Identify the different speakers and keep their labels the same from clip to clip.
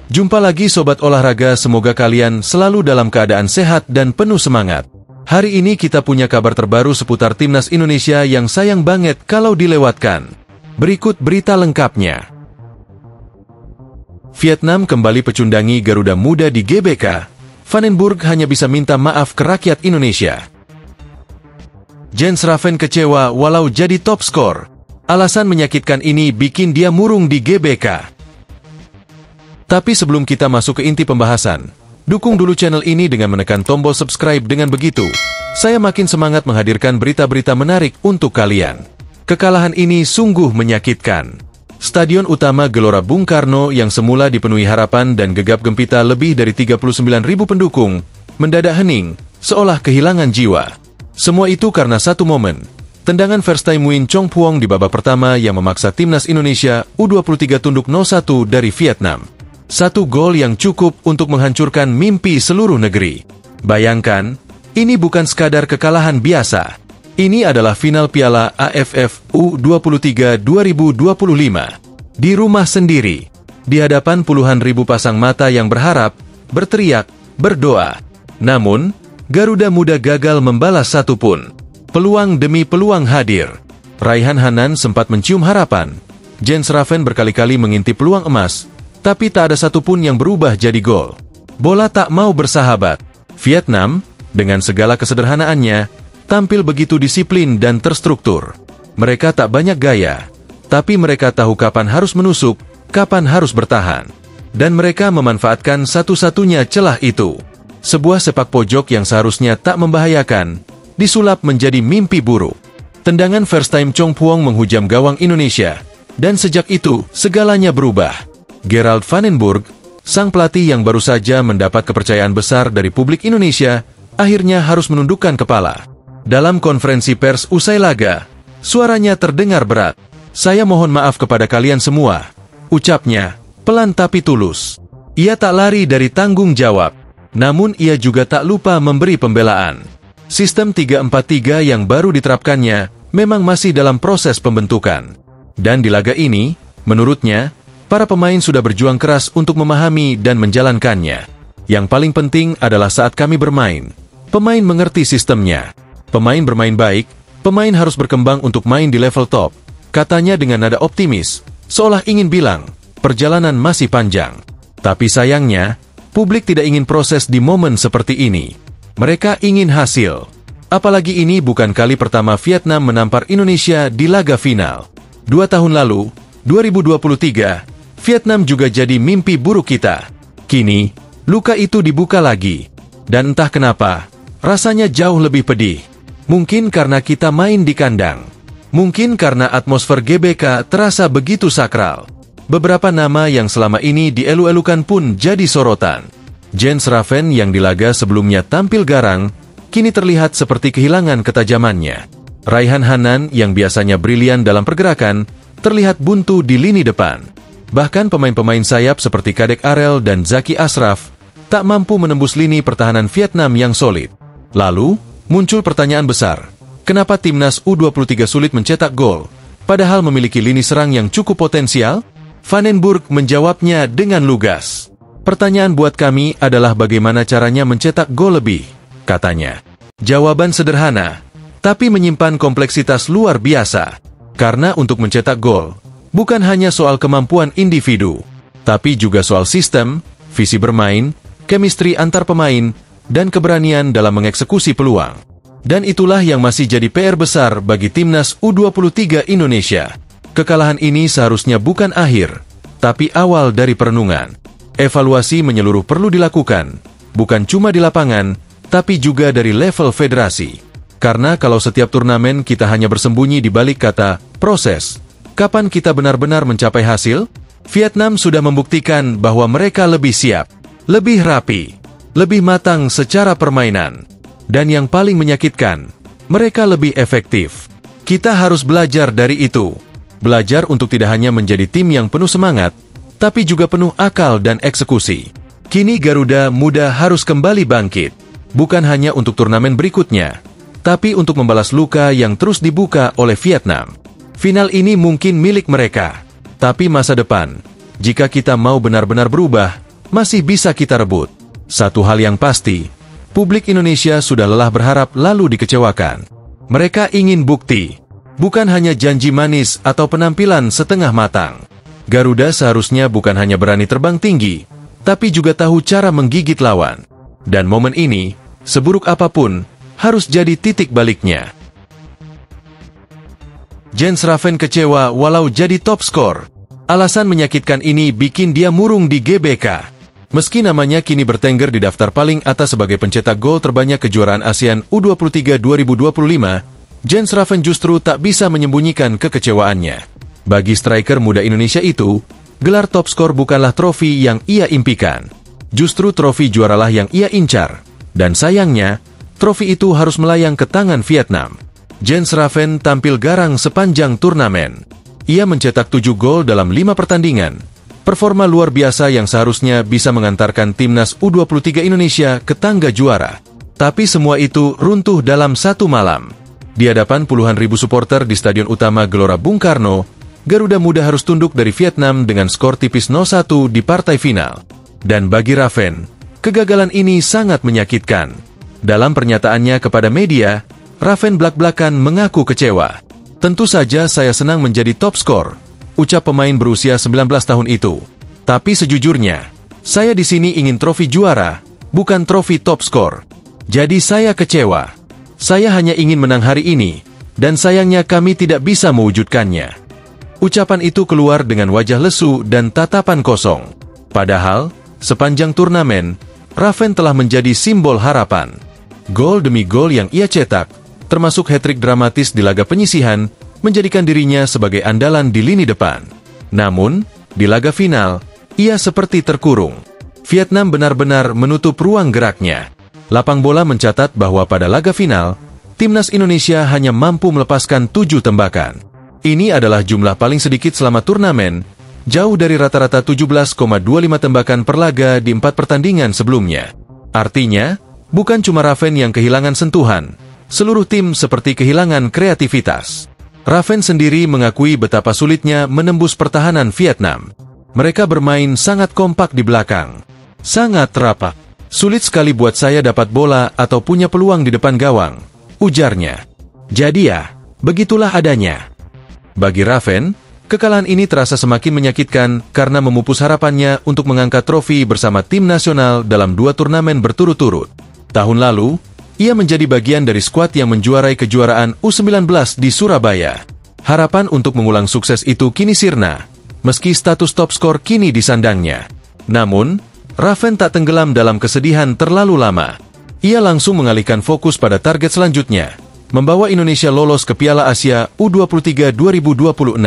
Speaker 1: Jumpa lagi Sobat Olahraga, semoga kalian selalu dalam keadaan sehat dan penuh semangat. Hari ini kita punya kabar terbaru seputar Timnas Indonesia yang sayang banget kalau dilewatkan. Berikut berita lengkapnya. Vietnam kembali pecundangi Garuda Muda di GBK. Van den Burg hanya bisa minta maaf ke rakyat Indonesia. Jens Schraven kecewa walau jadi top skor. Alasan menyakitkan ini bikin dia murung di GBK. Tapi sebelum kita masuk ke inti pembahasan, dukung dulu channel ini dengan menekan tombol subscribe. Dengan begitu, saya makin semangat menghadirkan berita-berita menarik untuk kalian. Kekalahan ini sungguh menyakitkan. Stadion utama Gelora Bung Karno yang semula dipenuhi harapan dan gegap gempita lebih dari 39.000 pendukung, mendadak hening, seolah kehilangan jiwa. Semua itu karena satu momen, tendangan first time win Chong Phuong di babak pertama yang memaksa Timnas Indonesia U23 tunduk 0-1 dari Vietnam. Satu gol yang cukup untuk menghancurkan mimpi seluruh negeri. Bayangkan, ini bukan sekadar kekalahan biasa. Ini adalah final Piala AFF U23 2025. Di rumah sendiri, di hadapan puluhan ribu pasang mata yang berharap, berteriak, berdoa. Namun, Garuda Muda gagal membalas satupun. Peluang demi peluang hadir. Raihan Hanan sempat mencium harapan. Jens Schraven berkali-kali mengintip peluang emas, tapi tak ada satupun yang berubah jadi gol. Bola tak mau bersahabat. Vietnam, dengan segala kesederhanaannya, tampil begitu disiplin dan terstruktur. Mereka tak banyak gaya, tapi mereka tahu kapan harus menusuk, kapan harus bertahan. Dan mereka memanfaatkan satu-satunya celah itu. Sebuah sepak pojok yang seharusnya tak membahayakan, disulap menjadi mimpi buruk. Tendangan first time Chong Phuong menghujam gawang Indonesia, dan sejak itu, segalanya berubah. Gerald Van den Burg, sang pelatih yang baru saja mendapat kepercayaan besar dari publik Indonesia, akhirnya harus menundukkan kepala. Dalam konferensi pers usai laga, suaranya terdengar berat. "Saya mohon maaf kepada kalian semua," ucapnya, pelan tapi tulus. Ia tak lari dari tanggung jawab, namun ia juga tak lupa memberi pembelaan. Sistem 3-4-3 yang baru diterapkannya memang masih dalam proses pembentukan. Dan di laga ini, menurutnya, para pemain sudah berjuang keras untuk memahami dan menjalankannya. Yang paling penting adalah saat kami bermain, pemain mengerti sistemnya. Pemain bermain baik, pemain harus berkembang untuk main di level top, katanya dengan nada optimis, seolah ingin bilang, perjalanan masih panjang. Tapi sayangnya, publik tidak ingin proses di momen seperti ini. Mereka ingin hasil. Apalagi ini bukan kali pertama Vietnam menampar Indonesia di laga final. 2 tahun lalu, 2023, Vietnam juga jadi mimpi buruk kita. Kini, luka itu dibuka lagi. Dan entah kenapa, rasanya jauh lebih pedih. Mungkin karena kita main di kandang. Mungkin karena atmosfer GBK terasa begitu sakral. Beberapa nama yang selama ini dielu-elukan pun jadi sorotan. Jens Schraven yang di laga sebelumnya tampil garang, kini terlihat seperti kehilangan ketajamannya. Raihan Hanan yang biasanya brilian dalam pergerakan, terlihat buntu di lini depan. Bahkan pemain-pemain sayap seperti Kadek Arel dan Zaki Ashraf tak mampu menembus lini pertahanan Vietnam yang solid. Lalu, muncul pertanyaan besar, kenapa Timnas U23 sulit mencetak gol, padahal memiliki lini serang yang cukup potensial? Van den Burg menjawabnya dengan lugas. "Pertanyaan buat kami adalah bagaimana caranya mencetak gol lebih," katanya. Jawaban sederhana, tapi menyimpan kompleksitas luar biasa. Karena untuk mencetak gol, bukan hanya soal kemampuan individu, tapi juga soal sistem, visi bermain, chemistry antar pemain, dan keberanian dalam mengeksekusi peluang. Dan itulah yang masih jadi PR besar bagi Timnas U23 Indonesia. Kekalahan ini seharusnya bukan akhir, tapi awal dari perenungan. Evaluasi menyeluruh perlu dilakukan, bukan cuma di lapangan, tapi juga dari level federasi. Karena kalau setiap turnamen kita hanya bersembunyi di balik kata proses, kapan kita benar-benar mencapai hasil? Vietnam sudah membuktikan bahwa mereka lebih siap, lebih rapi, lebih matang secara permainan. Dan yang paling menyakitkan, mereka lebih efektif. Kita harus belajar dari itu. Belajar untuk tidak hanya menjadi tim yang penuh semangat, tapi juga penuh akal dan eksekusi. Kini Garuda Muda harus kembali bangkit. Bukan hanya untuk turnamen berikutnya, tapi untuk membalas luka yang terus dibuka oleh Vietnam. Final ini mungkin milik mereka, tapi masa depan, jika kita mau benar-benar berubah, masih bisa kita rebut. Satu hal yang pasti, publik Indonesia sudah lelah berharap lalu dikecewakan. Mereka ingin bukti, bukan hanya janji manis atau penampilan setengah matang. Garuda seharusnya bukan hanya berani terbang tinggi, tapi juga tahu cara menggigit lawan. Dan momen ini, seburuk apapun, harus jadi titik baliknya. Jens Raffen kecewa walau jadi top skor. Alasan menyakitkan ini bikin dia murung di GBK. Meski namanya kini bertengger di daftar paling atas sebagai pencetak gol terbanyak kejuaraan ASEAN U23 2025, Jens Raffen justru tak bisa menyembunyikan kekecewaannya. Bagi striker muda Indonesia itu, gelar top skor bukanlah trofi yang ia impikan. Justru trofi juaralah yang ia incar. Dan sayangnya, trofi itu harus melayang ke tangan Vietnam. Jens Raffen tampil garang sepanjang turnamen. Ia mencetak 7 gol dalam 5 pertandingan. Performa luar biasa yang seharusnya bisa mengantarkan timnas U23 Indonesia ke tangga juara. Tapi semua itu runtuh dalam satu malam. Di hadapan puluhan ribu supporter di Stadion Utama Gelora Bung Karno, Garuda Muda harus tunduk dari Vietnam dengan skor tipis 0-1 di partai final. Dan bagi Raffen, kegagalan ini sangat menyakitkan. Dalam pernyataannya kepada media, Raffen blak-blakan mengaku kecewa. Tentu saja saya senang menjadi top skor, ucap pemain berusia 19 tahun itu. Tapi sejujurnya, saya di sini ingin trofi juara, bukan trofi top skor. Jadi saya kecewa. Saya hanya ingin menang hari ini, dan sayangnya kami tidak bisa mewujudkannya. Ucapan itu keluar dengan wajah lesu dan tatapan kosong. Padahal, sepanjang turnamen, Raffen telah menjadi simbol harapan. Gol demi gol yang ia cetak, termasuk hat-trick dramatis di laga penyisihan, menjadikan dirinya sebagai andalan di lini depan. Namun, di laga final, ia seperti terkurung. Vietnam benar-benar menutup ruang geraknya. Lapang Bola mencatat bahwa pada laga final, timnas Indonesia hanya mampu melepaskan 7 tembakan. Ini adalah jumlah paling sedikit selama turnamen, jauh dari rata-rata 17,25 tembakan per laga di 4 pertandingan sebelumnya. Artinya, bukan cuma Raffen yang kehilangan sentuhan, seluruh tim seperti kehilangan kreativitas. Raffen sendiri mengakui betapa sulitnya menembus pertahanan Vietnam. Mereka bermain sangat kompak di belakang. Sangat rapat. Sulit sekali buat saya dapat bola atau punya peluang di depan gawang, ujarnya. Jadi ya, begitulah adanya. Bagi Raffen, kekalahan ini terasa semakin menyakitkan karena memupus harapannya untuk mengangkat trofi bersama tim nasional dalam 2 turnamen berturut-turut. Tahun lalu, ia menjadi bagian dari skuad yang menjuarai kejuaraan U19 di Surabaya. Harapan untuk mengulang sukses itu kini sirna, meski status top skor kini disandangnya. Namun, Raffen tak tenggelam dalam kesedihan terlalu lama. Ia langsung mengalihkan fokus pada target selanjutnya, membawa Indonesia lolos ke Piala Asia U23 2026.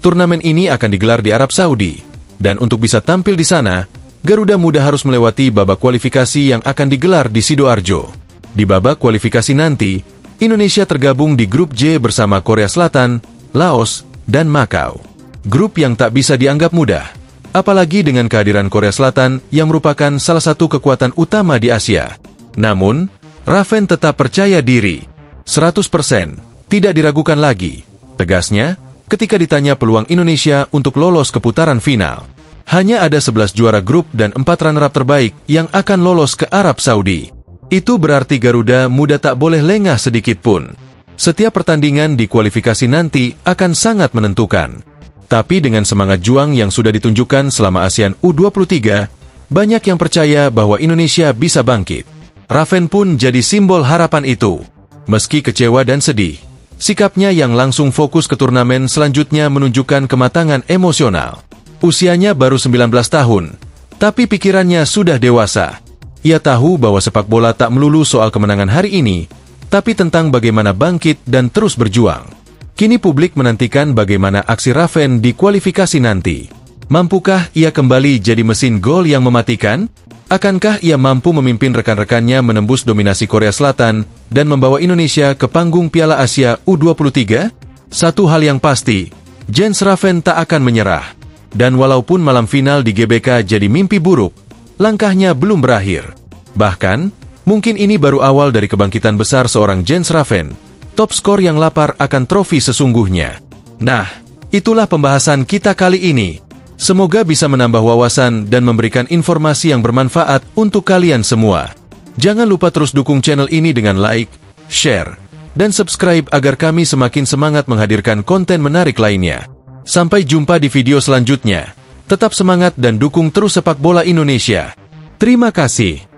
Speaker 1: Turnamen ini akan digelar di Arab Saudi, dan untuk bisa tampil di sana, Garuda Muda harus melewati babak kualifikasi yang akan digelar di Sidoarjo. Di babak kualifikasi nanti, Indonesia tergabung di grup J bersama Korea Selatan, Laos, dan Makau. Grup yang tak bisa dianggap mudah, apalagi dengan kehadiran Korea Selatan yang merupakan salah satu kekuatan utama di Asia. Namun, Raffen tetap percaya diri. 100%, tidak diragukan lagi. Tegasnya, ketika ditanya peluang Indonesia untuk lolos ke putaran final. Hanya ada 11 juara grup dan 4 runner-up terbaik yang akan lolos ke Arab Saudi. Itu berarti Garuda Muda tak boleh lengah sedikit pun. Setiap pertandingan di kualifikasi nanti akan sangat menentukan. Tapi dengan semangat juang yang sudah ditunjukkan selama ASEAN U23, banyak yang percaya bahwa Indonesia bisa bangkit. Raffen pun jadi simbol harapan itu. Meski kecewa dan sedih, sikapnya yang langsung fokus ke turnamen selanjutnya menunjukkan kematangan emosional. Usianya baru 19 tahun, tapi pikirannya sudah dewasa. Ia tahu bahwa sepak bola tak melulu soal kemenangan hari ini, tapi tentang bagaimana bangkit dan terus berjuang. Kini publik menantikan bagaimana aksi Raffen di kualifikasi nanti. Mampukah ia kembali jadi mesin gol yang mematikan? Akankah ia mampu memimpin rekan-rekannya menembus dominasi Korea Selatan dan membawa Indonesia ke panggung Piala Asia U23? Satu hal yang pasti, Jens Raffen tak akan menyerah. Dan walaupun malam final di GBK jadi mimpi buruk, langkahnya belum berakhir. Bahkan, mungkin ini baru awal dari kebangkitan besar seorang Jens Raffen, top skor yang lapar akan trofi sesungguhnya. Nah, itulah pembahasan kita kali ini. Semoga bisa menambah wawasan dan memberikan informasi yang bermanfaat untuk kalian semua. Jangan lupa terus dukung channel ini dengan like, share, dan subscribe agar kami semakin semangat menghadirkan konten menarik lainnya. Sampai jumpa di video selanjutnya. Tetap semangat dan dukung terus sepak bola Indonesia. Terima kasih.